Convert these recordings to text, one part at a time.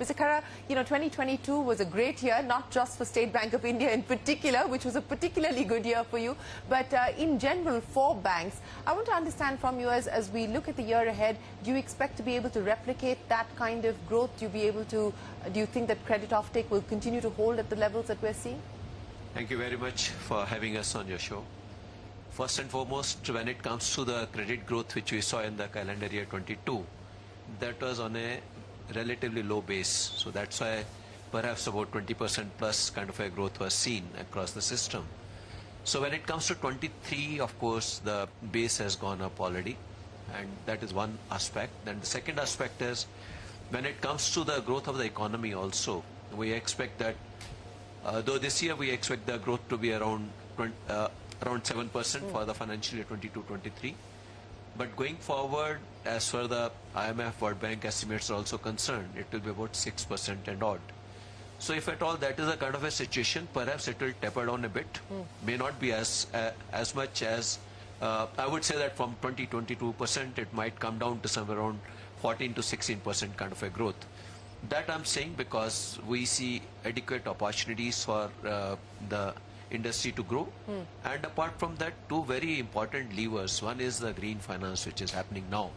Mr. Khara, 2022 was a great year, not just for State Bank of India in particular, which was a particularly good year for you, but in general for banks. I want to understand from you as we look at the year ahead, do you expect to be able to replicate that kind of growth? Do you think that credit offtake will continue to hold at the levels that we're seeing? Thank you very much for having us on your show. First and foremost, when it comes to the credit growth which we saw in the calendar year 22, that was on a relatively low base. So that's why perhaps about 20% plus kind of a growth was seen across the system. So when it comes to 23, of course, the base has gone up already. And that is one aspect. Then the second aspect is when it comes to the growth of the economy also, we expect that though this year we expect the growth to be around 7% for the financial year 22-23. But going forward, as far the IMF World Bank estimates are also concerned, it will be about 6% and odd. So if at all that is a kind of a situation, perhaps it will taper down a bit. May not be as much as, I would say that from 22% it might come down to somewhere around 14 to 16% kind of a growth. That I'm saying because we see adequate opportunities for the industry to grow, and apart from that, two very important levers. One is the green finance, which is happening now,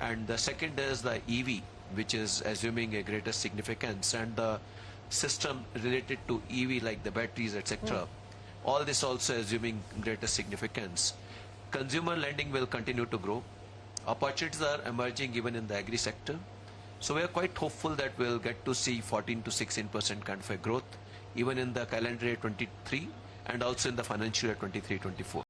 and the second is the EV, which is assuming a greater significance, and the system related to EV like the batteries, etc. All this also assuming greater significance. Consumer lending will continue to grow. Opportunities are emerging even in the agri sector. So we are quite hopeful that we'll get to see 14 to 16% kind of a growth even in the calendar year 23 and also in the financial year 23-24.